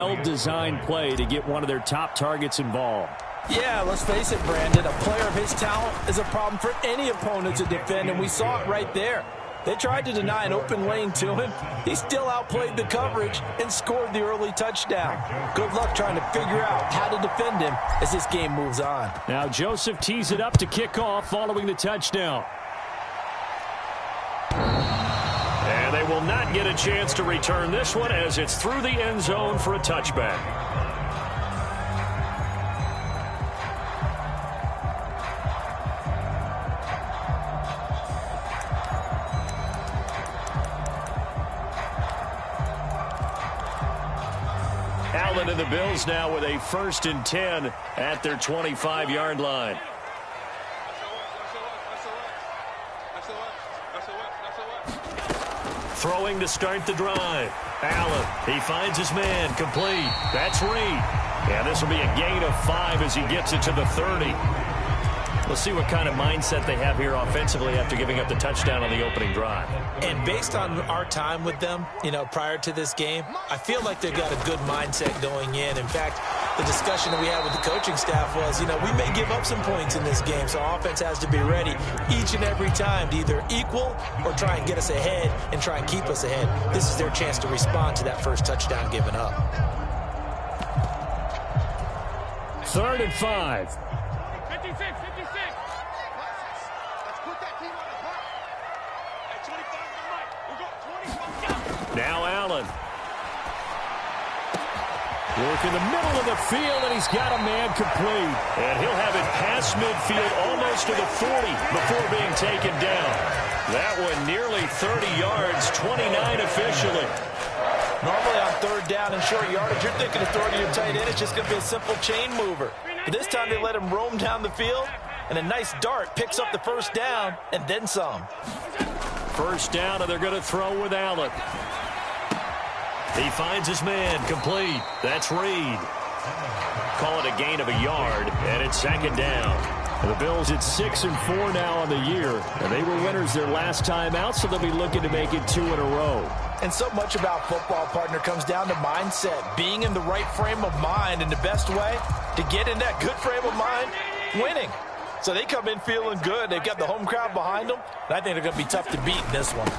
Well-designed play to get one of their top targets involved. Yeah, let's face it, Brandon. A player of his talent is a problem for any opponent to defend, and we saw it right there. They tried to deny an open lane to him. He still outplayed the coverage and scored the early touchdown. Good luck trying to figure out how to defend him as this game moves on. Now Joseph tees it up to kick off following the touchdown. And they will not get a chance to return this one as it's through the end zone for a touchback. Allen and the Bills now with a 1st and 10 at their 25-yard line. Throwing to start the drive. Allen, he finds his man, complete. That's Reed. And this will be a gain of 5 as he gets it to the 30. We'll see what kind of mindset they have here offensively after giving up the touchdown on the opening drive. And based on our time with them, prior to this game, I feel like they've got a good mindset going in. In fact, the discussion that we had with the coaching staff was, we may give up some points in this game, so offense has to be ready each and every time to either equal or try and get us ahead and try and keep us ahead. This is their chance to respond to that first touchdown given up. 3rd and 5. Now Allen. Work in the middle of the field, and he's got a man complete. And he'll have it past midfield almost to the 40 before being taken down. That one nearly 30 yards, 29 officially. Normally on 3rd down and short yardage, you're thinking of throwing to your tight end. It's just going to be a simple chain mover. But this time they let him roam down the field, and a nice dart picks up the 1st down and then some. 1st down, and they're going to throw with Allen. He finds his man, complete. That's Reed. Call it a gain of a yard, and it's 2nd down. And the Bills at 6 and 4 now on the year, and they were winners their last time out, so they'll be looking to make it 2 in a row. And so much about football, partner, comes down to mindset, being in the right frame of mind, and the best way to get in that good frame of mind, winning. So they come in feeling good. They've got the home crowd behind them, and I think they're going to be tough to beat in this one.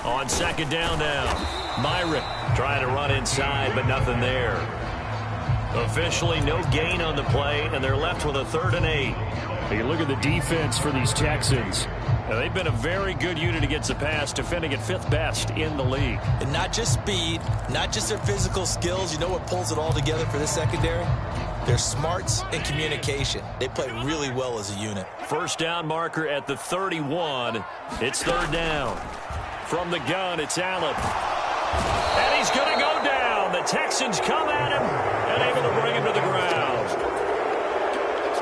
On 2nd down now, Myrick trying to run inside, but nothing there. Officially no gain on the play, and they're left with a 3rd and 8. You look at the defense for these Texans. Now, they've been a very good unit against the pass, defending at 5th best in the league. And not just speed, not just their physical skills. You know what pulls it all together for this secondary? Their smarts and communication. They play really well as a unit. 1st down marker at the 31. It's 3rd down. From the gun, it's Allen. And he's going to go down. The Texans come at him and able to bring him to the ground.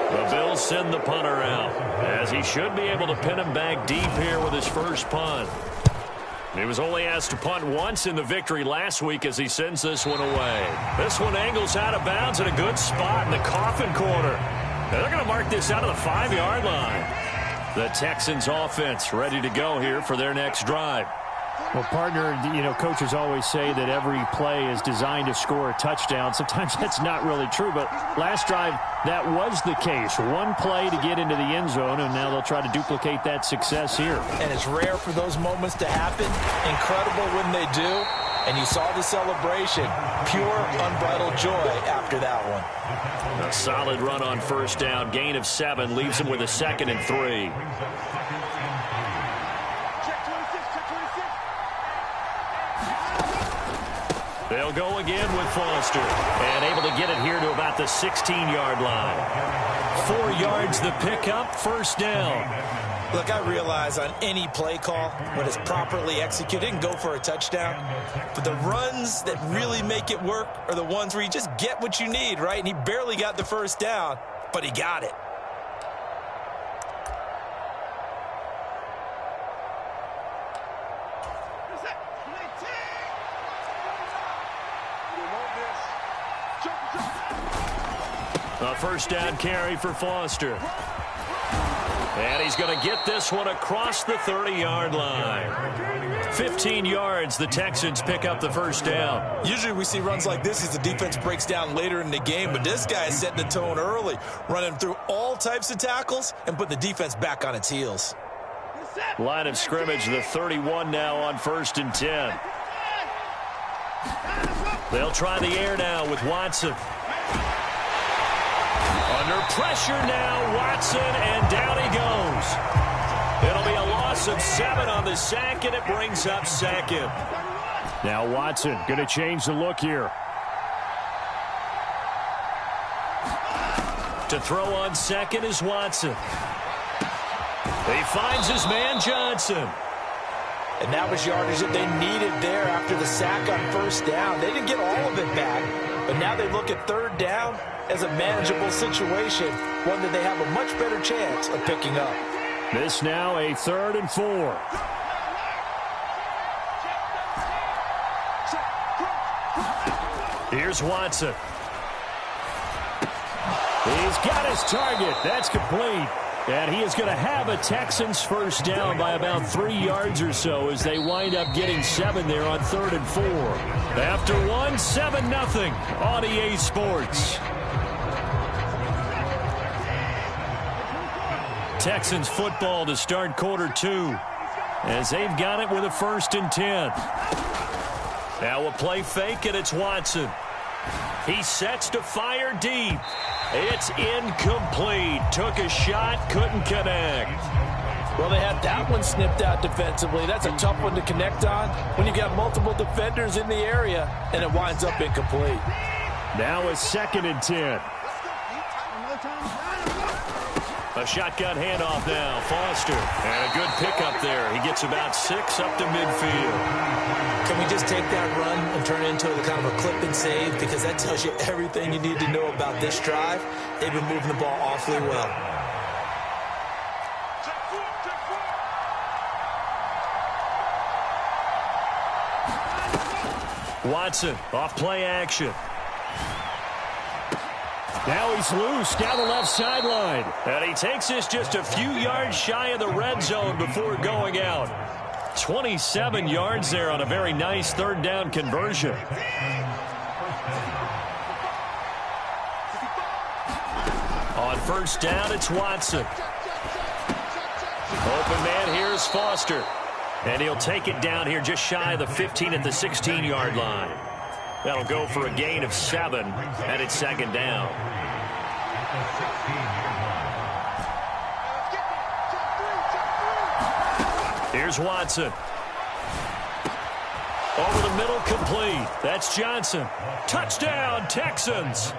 The Bills send the punter out, as he should be able to pin him back deep here with his first punt. He was only asked to punt once in the victory last week as he sends this one away. This one angles out of bounds at a good spot in the coffin corner. And they're going to mark this out of the 5-yard line. The Texans offense ready to go here for their next drive. Well, partner, coaches always say that every play is designed to score a touchdown. Sometimes that's not really true, but last drive, that was the case. One play to get into the end zone, and now they'll try to duplicate that success here. And it's rare for those moments to happen. Incredible when they do. And you saw the celebration. Pure, unbridled joy after that one. A solid run on 1st down. Gain of 7 leaves him with a 2nd and 3. They'll go again with Foster. And able to get it here to about the 16-yard line. 4 yards the pickup, 1st down. Look, I realize on any play call, when it's properly executed, it can go for a touchdown. But the runs that really make it work are the ones where you just get what you need, right? And he barely got the 1st down, but he got it. A 1st down carry for Foster. And he's going to get this one across the 30-yard line. 15 yards, the Texans pick up the first down. Usually we see runs like this as the defense breaks down later in the game, but this guy is setting the tone early, running through all types of tackles and putting the defense back on its heels. Line of scrimmage, the 31 now on 1st and 10. They'll try the air now with Watson. Under pressure now, Watson, and down he goes. It'll be a loss of 7 on the sack, and it brings up 2nd. Now Watson going to change the look here. To throw on 2nd is Watson. He finds his man, Johnson. And that was yardage that they needed there after the sack on 1st down. They didn't get all of it back, but now they look at 3rd down as a manageable situation, one that they have a much better chance of picking up. This now a 3rd and 4. Here's Watson. He's got his target. That's complete. And he is going to have a Texans first down by about 3 yards or so as they wind up getting 7 there on 3rd and 4. After 1, 7-0 on EA Sports. Texans football to start quarter 2 as they've got it with a 1st and 10. Now a play fake, and it's Watson. He sets to fire deep. It's incomplete. Took a shot, couldn't connect. Well, they had that one snipped out defensively. That's a tough one to connect on when you got multiple defenders in the area, and it winds up incomplete. Now a 2nd and 10. A shotgun handoff now. Foster. And a good pickup there. He gets about 6 up to midfield. Can we just take that run and turn it into a kind of a clip and save? Because that tells you everything you need to know about this drive. They've been moving the ball awfully well. Watson off play action. Now he's loose down the left sideline. And he takes this just a few yards shy of the red zone before going out. 27 yards there on a very nice 3rd down conversion. On 1st down, it's Watson. Open man here is Foster. And he'll take it down here just shy of the 15 at the 16-yard line. That'll go for a gain of 7, and it's 2nd down. Here's Watson. Over the middle, complete. That's Johnson. Touchdown, Texans.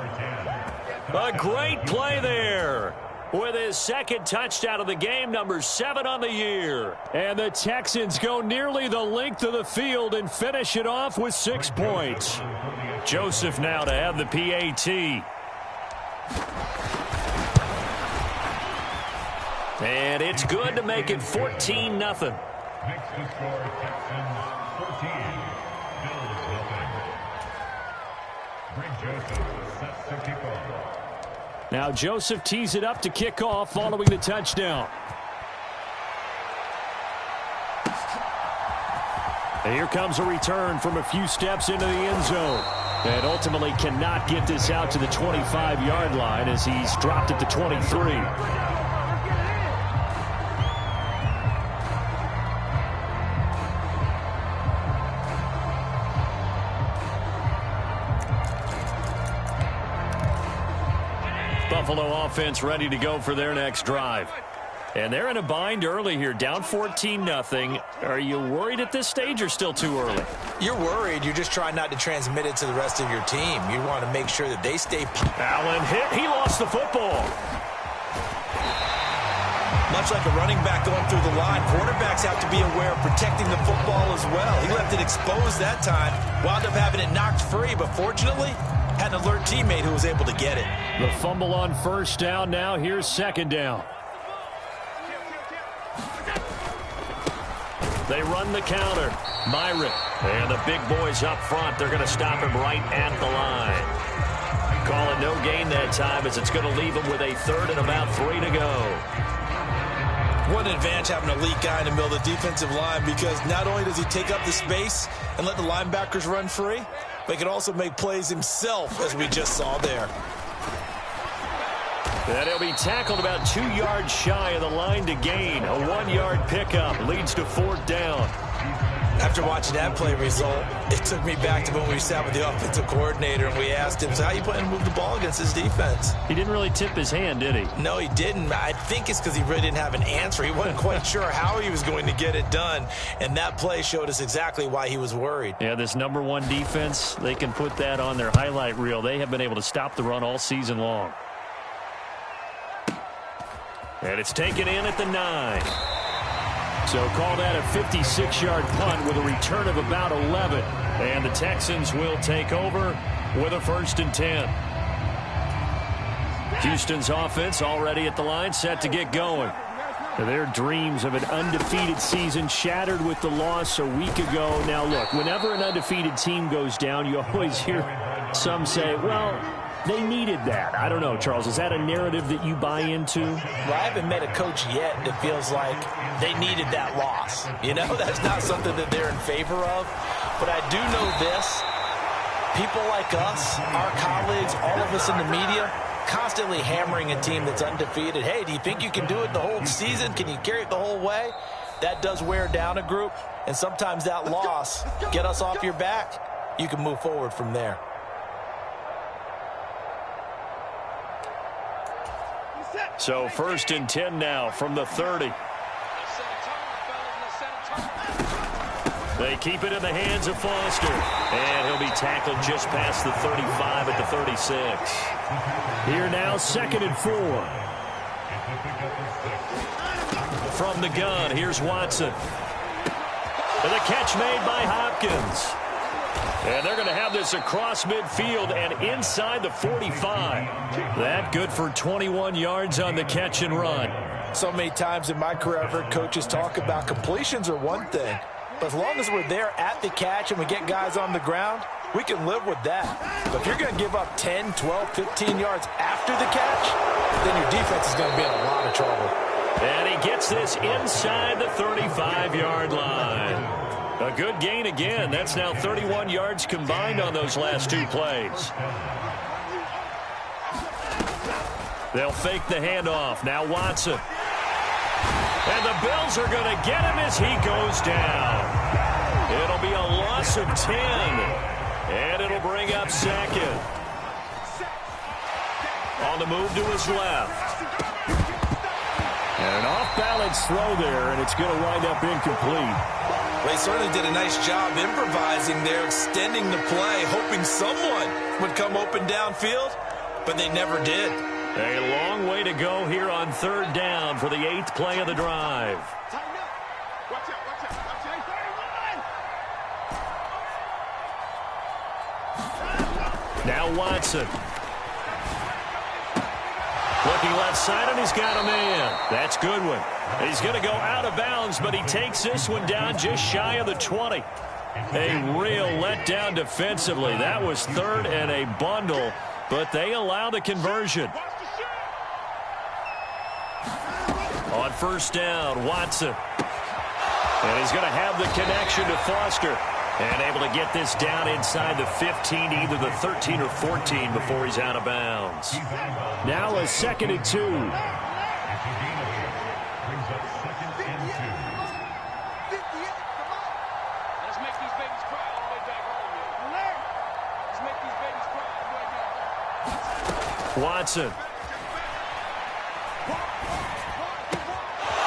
A great play there. With his 2nd touchdown of the game, number 7 on the year. And the Texans go nearly the length of the field and finish it off with 6 points. Joseph now to have the PAT. And it's good to make it 14-0. Next to score, Texans 14. Bills open. Greg Joseph sets to kick off. Now Joseph tees it up to kick off following the touchdown. And here comes a return from a few steps into the end zone. And ultimately cannot get this out to the 25-yard line as he's dropped at the 23. Buffalo offense ready to go for their next drive. And they're in a bind early here, down 14-0. Are you worried at this stage or still too early? You're worried. You're just trying not to transmit it to the rest of your team. You want to make sure that they stay. Allen hit. He lost the football. Much like a running back going through the line, quarterbacks have to be aware of protecting the football as well. He left it exposed that time, wound up having it knocked free, but fortunately had an alert teammate who was able to get it. The fumble on 1st down. Now here's 2nd down. They run the counter. Myron. And the big boys up front. They're going to stop him right at the line. Call it no gain that time as it's going to leave him with a 3rd and about 3 to go. What an advantage having an elite guy in the middle of the defensive line, because not only does he take up the space and let the linebackers run free, but he can also make plays himself, as we just saw there. And he'll be tackled about 2 yards shy of the line to gain. A 1-yard pickup leads to 4th down. After watching that play result, it took me back to when we sat with the offensive coordinator and we asked him, so how you plan to move the ball against his defense? He didn't really tip his hand, did he? No, he didn't. I think it's because he really didn't have an answer. He wasn't quite sure how he was going to get it done, and that play showed us exactly why he was worried. Yeah, this #1 defense, they can put that on their highlight reel. They have been able to stop the run all season long. And it's taken in at the 9. So call that a 56-yard punt with a return of about 11. And the Texans will take over with a 1st and 10. Houston's offense already at the line, set to get going. Their dreams of an undefeated season shattered with the loss a week ago. Now, look, whenever an undefeated team goes down, you always hear some say, well, they needed that. I don't know, Charles. Is that a narrative that you buy into? Well, I haven't met a coach yet that feels like they needed that loss. You know, that's not something that they're in favor of. But I do know this. People like us, our colleagues, all of us in the media, constantly hammering a team that's undefeated. Hey, do you think you can do it the whole season? Can you carry it the whole way? That does wear down a group. And sometimes that loss, get us off your back, you can move forward from there. So 1st and 10 now from the 30. They keep it in the hands of Foster. And he'll be tackled just past the 35 at the 36. Here now, 2nd and 4. From the gun, here's Watson. And the catch made by Hopkins. And they're going to have this across midfield and inside the 45. That good for 21 yards on the catch and run. So many times in my career I've heard coaches talk about completions are one thing. But as long as we're there at the catch and we get guys on the ground, we can live with that. But if you're going to give up 10, 12, 15 yards after the catch, then your defense is going to be in a lot of trouble. And he gets this inside the 35-yard line. A good gain again. That's now 31 yards combined on those last 2 plays. They'll fake the handoff. Now Watson. And the Bills are going to get him as he goes down. It'll be a loss of 10. And it'll bring up 2nd. On the move to his left. And an off-balance throw there, and it's going to wind up incomplete. Well, he certainly did a nice job improvising there, extending the play, hoping someone would come open downfield, but they never did. A long way to go here on 3rd down for the 8th play of the drive. Now Watson. Looking left side, and he's got a man. That's Goodwin. He's going to go out of bounds, but he takes this one down just shy of the 20. A real letdown defensively. That was 3rd and a bundle, but they allow the conversion. On 1st down, Watson. And he's going to have the connection to Foster. And able to get this down inside the 15, either the 13 or 14 before he's out of bounds. Now a 2nd and 2. Watson.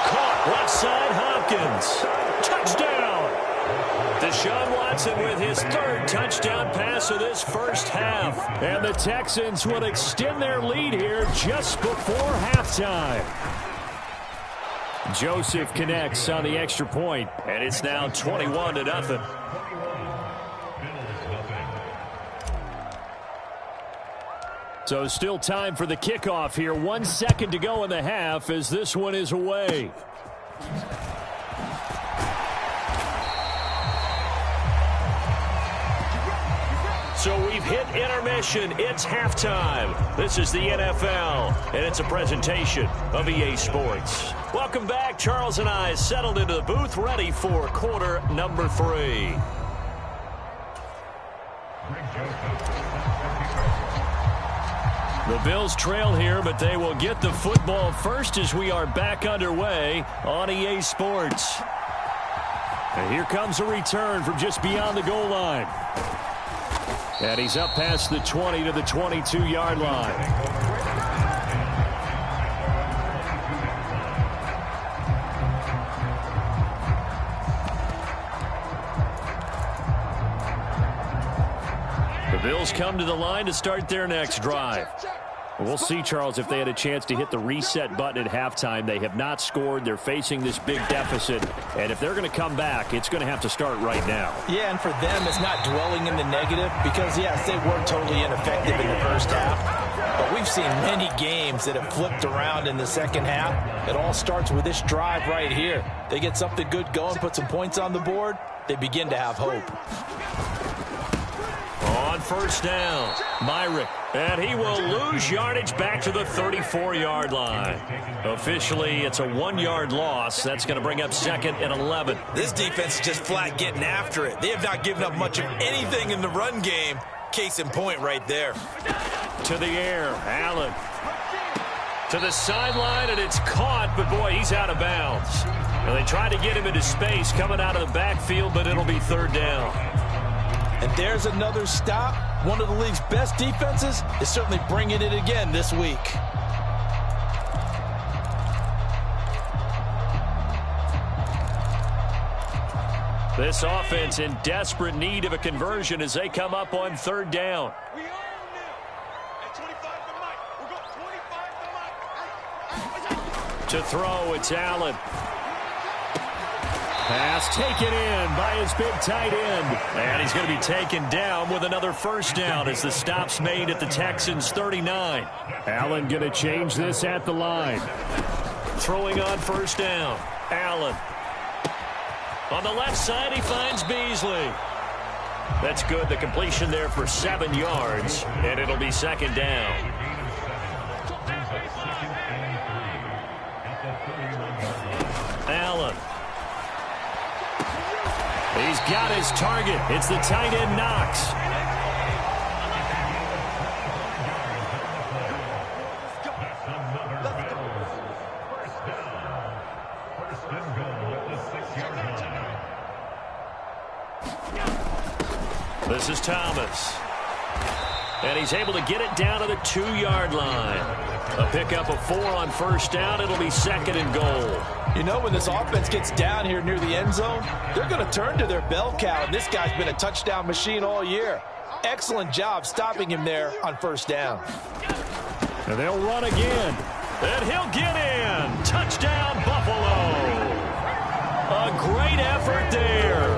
Caught left side, Hopkins. Touchdown. Deshaun Watson with his 3rd touchdown pass of this first half. And the Texans will extend their lead here just before halftime. Joseph connects on the extra point, and it's now 21-0. So still time for the kickoff here. 1 second to go in the half as this one is away. So we've hit intermission. It's halftime. This is the NFL, and it's a presentation of EA Sports. Welcome back. Charles and I settled into the booth, ready for quarter number 3. The Bills trail here, but they will get the football first as we are back underway on EA Sports. And here comes a return from just beyond the goal line. And he's up past the 20 to the 22-yard line. The Bills come to the line to start their next drive. We'll see, Charles, if they had a chance to hit the reset button at halftime. They have not scored. They're facing this big deficit. And if they're going to come back, it's going to have to start right now. Yeah, and for them, it's not dwelling in the negative because, yes, they were totally ineffective in the first half. But we've seen many games that have flipped around in the second half. It all starts with this drive right here. They get something good going, put some points on the board, they begin to have hope. On first down, Myrick, and he will lose yardage back to the 34-yard line. Officially, it's a 1-yard loss. That's going to bring up 2nd and 11. This defense is just flat getting after it. They have not given up much of anything in the run game. Case in point right there. To the air, Allen. To the sideline, and it's caught, but boy, he's out of bounds. And they try to get him into space coming out of the backfield, but it'll be 3rd down. And there's another stop. One of the league's best defenses is certainly bringing it again this week. This offense in desperate need of a conversion as they come up on 3rd down. We own them. At 25 to Mike. We'll go 25 to Mike. To throw, it's Allen. Pass taken in by his big tight end. And he's going to be taken down with another 1st down as the stop's made at the Texans' 39. Allen going to change this at the line. Throwing on 1st down. Allen. On the left side, he finds Beasley. That's good. The completion there for 7 yards. And it'll be 2nd down. Allen. He's got his target. It's the tight end, Knox. This is Thomas. And he's able to get it down to the 2-yard line. A pickup of 4 on 1st down. It'll be 2nd and goal. You know, when this offense gets down here near the end zone, they're going to turn to their bell cow, and this guy's been a touchdown machine all year. Excellent job stopping him there on 1st down. And they'll run again. And he'll get in. Touchdown, Buffalo. A great effort there.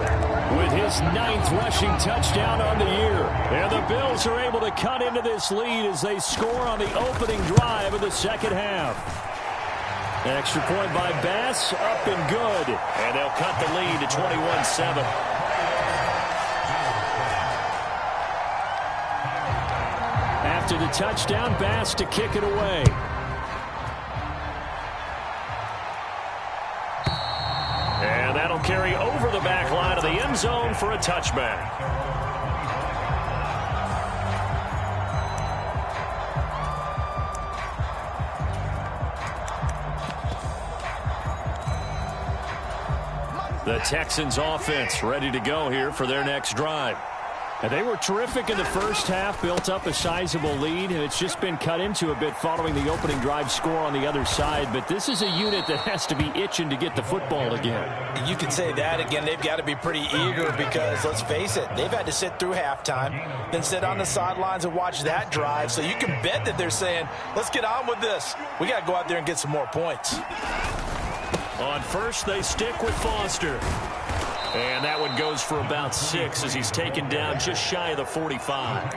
With his 9th rushing touchdown on the year. And the Bills are able to cut into this lead as they score on the opening drive of the second half. Extra point by Bass, up and good. And they'll cut the lead to 21-7. After the touchdown, Bass to kick it away. And that'll carry over the back line of the end zone for a touchback. The Texans offense ready to go here for their next drive. And they were terrific in the first half, built up a sizable lead, and it's just been cut into a bit following the opening drive score on the other side. But this is a unit that has to be itching to get the football again. You can say that again. They've got to be pretty eager because, let's face it, they've had to sit through halftime, then sit on the sidelines and watch that drive. So you can bet that they're saying, let's get on with this. We got to go out there and get some more points. On first, they stick with Foster. And that one goes for about 6 as he's taken down just shy of the 45.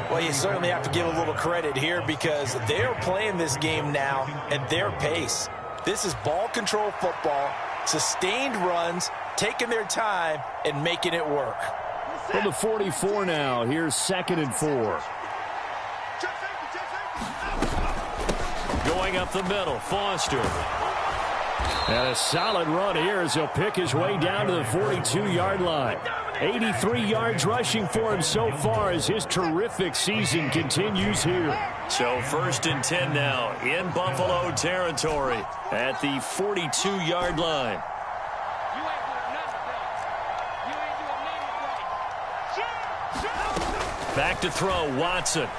Well, you certainly have to give a little credit here because they're playing this game now at their pace. This is ball control football, sustained runs, taking their time, and making it work. From the 44 now, here's 2nd and 4. Going up the middle, Foster. And a solid run here as he'll pick his way down to the 42-yard line. 83 yards rushing for him so far as his terrific season continues here. So 1st and 10 now in Buffalo territory at the 42-yard line. Back to throw, Watson.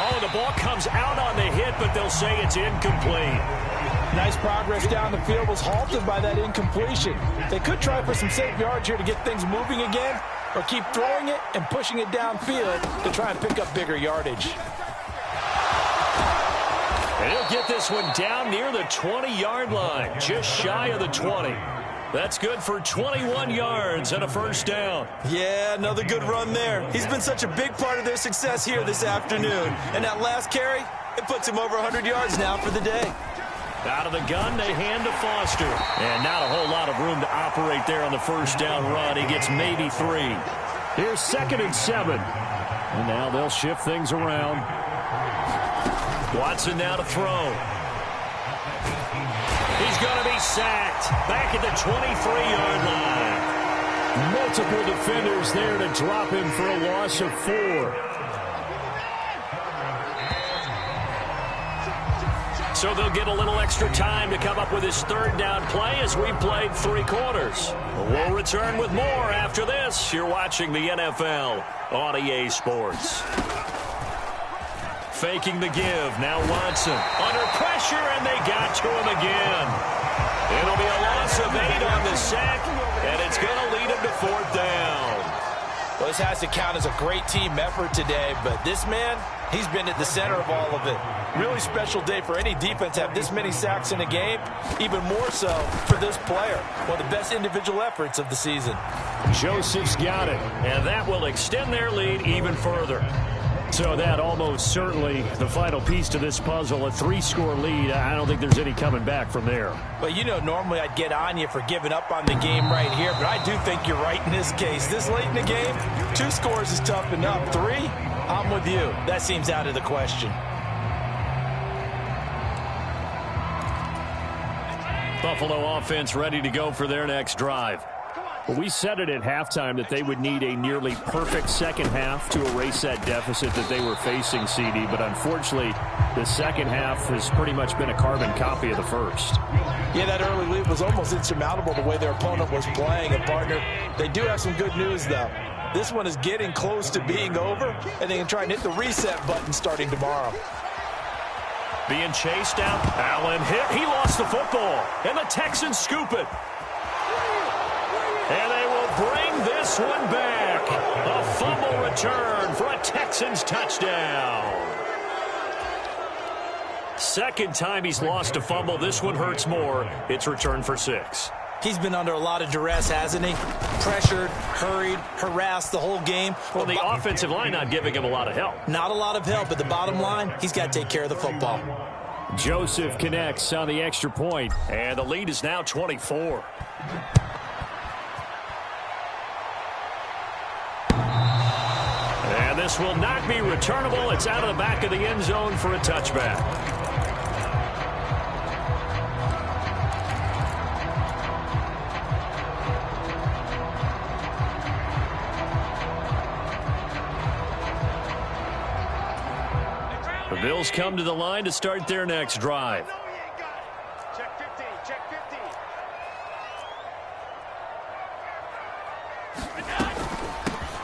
Oh, the ball comes out on the hit, but they'll say it's incomplete. Nice progress down the field, was halted by that incompletion. They could try for some safe yards here to get things moving again, or keep throwing it and pushing it downfield to try and pick up bigger yardage. And he'll get this one down near the 20-yard line, just shy of the 20. That's good for 21 yards and a 1st down. Yeah, another good run there. He's been such a big part of their success here this afternoon. And that last carry, it puts him over 100 yards now for the day. Out of the gun, they hand to Foster. And not a whole lot of room to operate there on the 1st down run. He gets maybe 3. Here's 2nd and 7. And now they'll shift things around. Watson now to throw. He's going to be sacked back at the 23-yard line. Multiple defenders there to drop him for a loss of 4. So they'll get a little extra time to come up with his 3rd down play as we played 3 quarters. We'll return with more after this. You're watching the NFL on EA Sports. Faking the give. Now Watson under pressure, and they got to him again. It'll be a loss of 8 on the sack, and it's going to lead him to 4th down. Well, this has to count as a great team effort today, but this man, he's been at the center of all of it. Really special day for any defense to have this many sacks in a game, even more so for this player. One of the best individual efforts of the season. Joseph's got it. And that will extend their lead even further. So that almost certainly the final piece to this puzzle, a 3-score lead. I don't think there's any coming back from there. But, you know, normally I'd get on you for giving up on the game right here, but I do think you're right in this case. This late in the game, 2 scores is tough enough. 3, I'm with you. That seems out of the question. Buffalo offense ready to go for their next drive. Well, we said it at halftime that they would need a nearly perfect second half to erase that deficit that they were facing, CD. But unfortunately, the second half has pretty much been a carbon copy of the first. Yeah, that early lead was almost insurmountable the way their opponent was playing. And, partner, they do have some good news, though. This one is getting close to being over, and they can try and hit the reset button starting tomorrow. Being chased down. Allen hit. He lost the football. And the Texans scoop it. And they will bring this one back. A fumble return for a Texans touchdown. Second time he's lost a fumble. This one hurts more. It's returned for 6. He's been under a lot of duress, hasn't he? Pressured, hurried, harassed the whole game. Well, the offensive line not giving him a lot of help. Not a lot of help, but the bottom line, he's got to take care of the football. Joseph connects on the extra point. And the lead is now 24. And this will not be returnable. It's out of the back of the end zone for a touchback. The Bills come to the line to start their next drive. Check 15, check 15.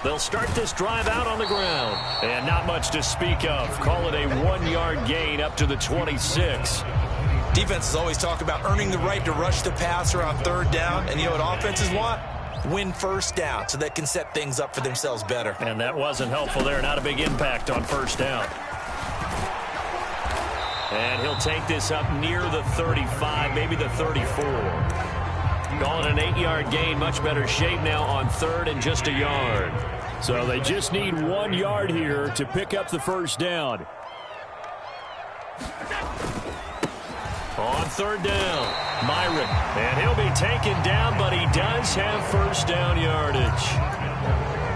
They'll start this drive out on the ground. And not much to speak of. Call it a 1-yard gain up to the 26. Defenses always talk about earning the right to rush the passer on 3rd down. And you know what offenses want? Win 1st down so they can set things up for themselves better. And that wasn't helpful there. Not a big impact on 1st down. And he'll take this up near the 35, maybe the 34. Calling an 8-yard gain, much better shape now on 3rd and just a yard. So they just need 1 yard here to pick up the 1st down. On third down, Myron. And he'll be taken down, but he does have first down yardage.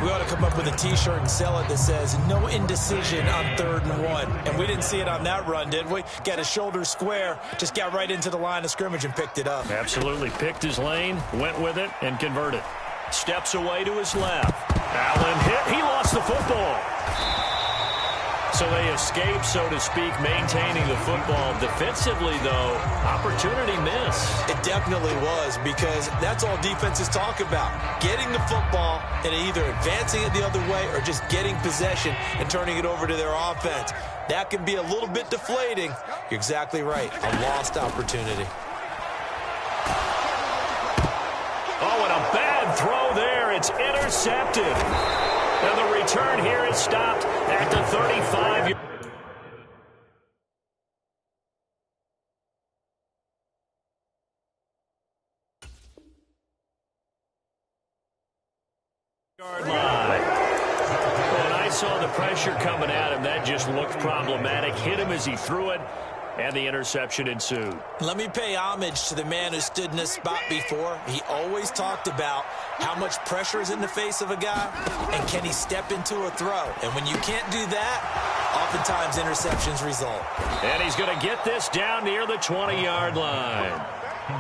We ought to come up with a T-shirt and sell it that says, no indecision on 3rd and 1. And we didn't see it on that run, did we? Got his shoulders square, just got right into the line of scrimmage and picked it up. Absolutely. Picked his lane, went with it, and converted. Steps away to his left. Allen hit. He lost the football. So they escape, so to speak, maintaining the football. Defensively, though, opportunity miss. It definitely was, because that's all defenses talk about. Getting the football and either advancing it the other way or just getting possession and turning it over to their offense. That can be a little bit deflating. You're exactly right. A lost opportunity. Oh, and a bad throw there. It's intercepted. And the return here is stopped at the 35. Yard line. When I saw the pressure coming at him, that just looked problematic. Hit him as he threw it, and the interception ensued. Let me pay homage to the man who stood in this spot before. He always talked about how much pressure is in the face of a guy, and can he step into a throw. And when you can't do that, oftentimes interceptions result. And he's going to get this down near the 20-yard line.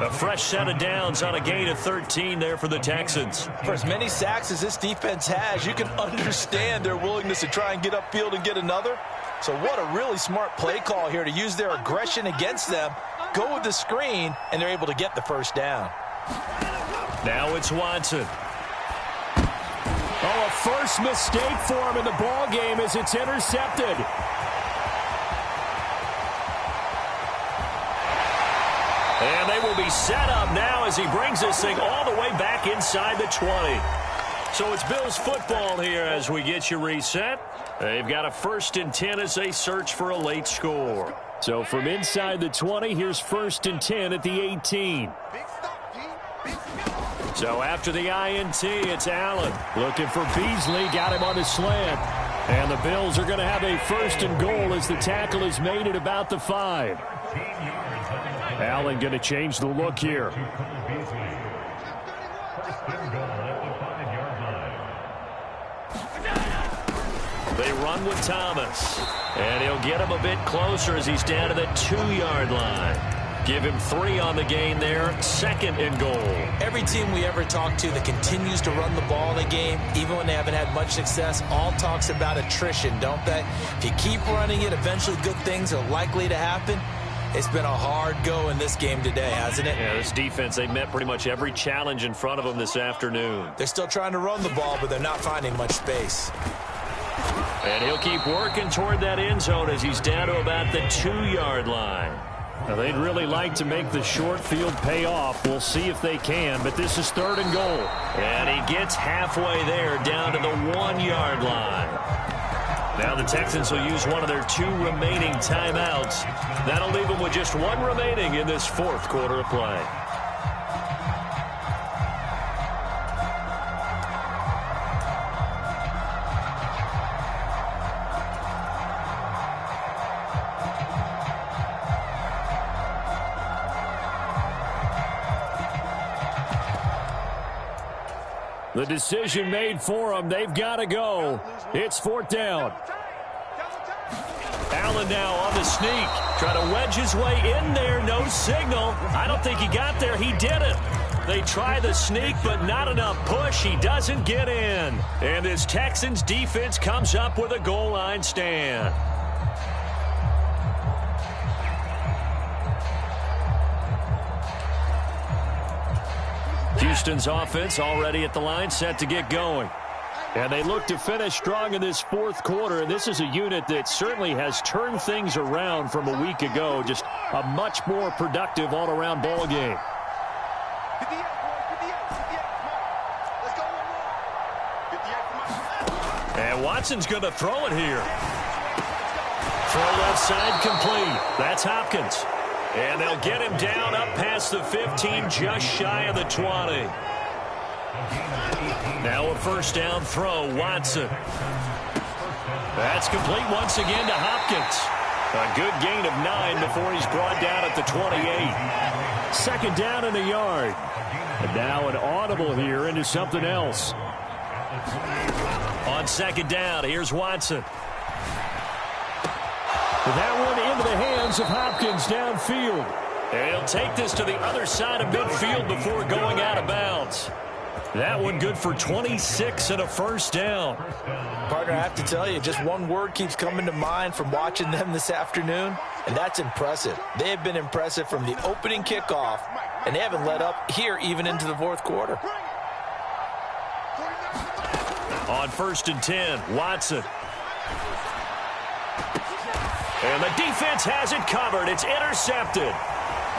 A fresh set of downs on a gain of 13 there for the Texans. For as many sacks as this defense has, you can understand their willingness to try and get upfield and get another. So what a really smart play call here to use their aggression against them, go with the screen, and they're able to get the first down. Now it's Watson. Oh, a first mistake for him in the ball game as it's intercepted. And they will be set up now as he brings this thing all the way back inside the 20. So it's Bills football here as we get you reset. They've got a 1st and 10 as they search for a late score. So from inside the 20, here's 1st and 10 at the 18. So after the INT, it's Allen. Looking for Beasley, got him on the slant. And the Bills are going to have a 1st and goal as the tackle is made at about the 5. Allen going to change the look here. They run with Thomas. And he'll get him a bit closer as he's down to the 2-yard line. Give him 3 on the gain there. 2nd and goal. Every team we ever talk to that continues to run the ball in a game, even when they haven't had much success, all talks about attrition, don't they? If you keep running it, eventually good things are likely to happen. It's been a hard go in this game today, hasn't it? Yeah, this defense, they met pretty much every challenge in front of them this afternoon. They're still trying to run the ball, but they're not finding much space. And he'll keep working toward that end zone as he's down to about the 2-yard line. Now, they'd really like to make the short field pay off. We'll see if they can, but this is 3rd and goal. And he gets halfway there down to the 1-yard line. Now the Texans will use one of their 2 remaining timeouts. That'll leave them with just 1 remaining in this 4th quarter of play. The decision made for them. They've got to go. It's 4th down. Allen now on the sneak. Try to wedge his way in there. No signal. I don't think he got there. He did it. They try the sneak, but not enough push. He doesn't get in. And this Texans defense comes up with a goal line stand. Houston's offense already at the line, set to get going. And they look to finish strong in this 4th quarter. And this is a unit that certainly has turned things around from a week ago. Just a much more productive all-around ball game. And Watson's going to throw it here. Throw left side complete. That's Hopkins. And they'll get him down up past the 15, just shy of the 20. Now a 1st down throw, Watson. That's complete once again to Hopkins. A good gain of 9 before he's brought down at the 28. Second down and a yard. And now an audible here into something else. On second down, here's Watson. That one into the hands of Hopkins downfield. And he'll take this to the other side of midfield before going out of bounds. That one good for 26 and a first down. Partner, I have to tell you, just one word keeps coming to mind from watching them this afternoon, and that's impressive. They have been impressive from the opening kickoff, and they haven't let up here even into the fourth quarter. On 1st and 10, Watson. And the defense has it covered. It's intercepted.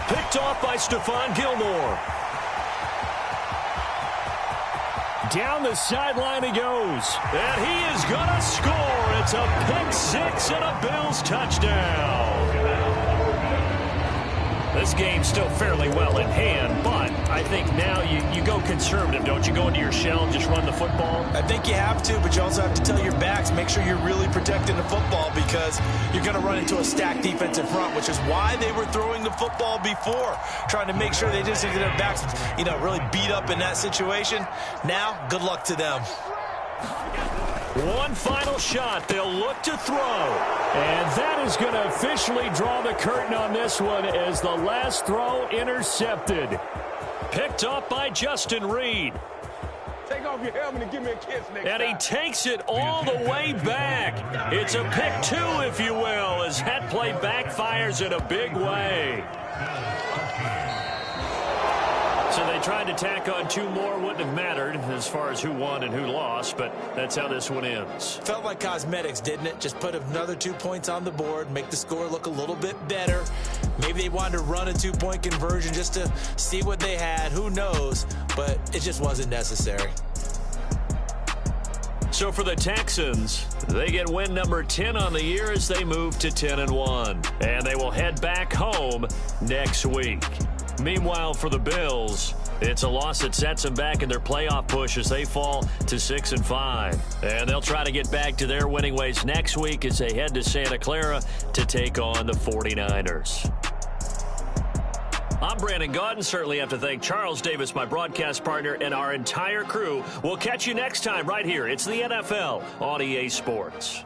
Picked off by Stephon Gilmore. Down the sideline he goes. And he is going to score. It's a pick six and a Bills touchdown. This game's still fairly well in hand, but I think now you go conservative, don't you? Go into your shell and just run the football? I think you have to, but you also have to tell your backs, make sure you're really protecting the football because you're going to run into a stacked defensive front, which is why they were throwing the football before, trying to make sure they just get their backs, really beat up in that situation. Now, good luck to them. One final shot. They'll look to throw. And that is going to officially draw the curtain on this one as the last throw intercepted. Picked up by Justin Reed. Take off your helmet and give me a kiss next And he takes it all the way back. It's a pick two, if you will, as that play backfires in a big way. So they tried to tack on two more. Wouldn't have mattered as far as who won and who lost, but that's how this one ends. Felt like cosmetics, didn't it? Just put another 2 points on the board, make the score look a little bit better. Maybe they wanted to run a 2-point conversion just to see what they had. Who knows? But it just wasn't necessary. So for the Texans, they get win number 10 on the year as they move to 10-1. And they will head back home next week. Meanwhile, for the Bills, it's a loss that sets them back in their playoff push as they fall to 6-5. And they'll try to get back to their winning ways next week as they head to Santa Clara to take on the 49ers. I'm Brandon Gaudin. Certainly have to thank Charles Davis, my broadcast partner, and our entire crew. We'll catch you next time right here. It's the NFL on EA Sports.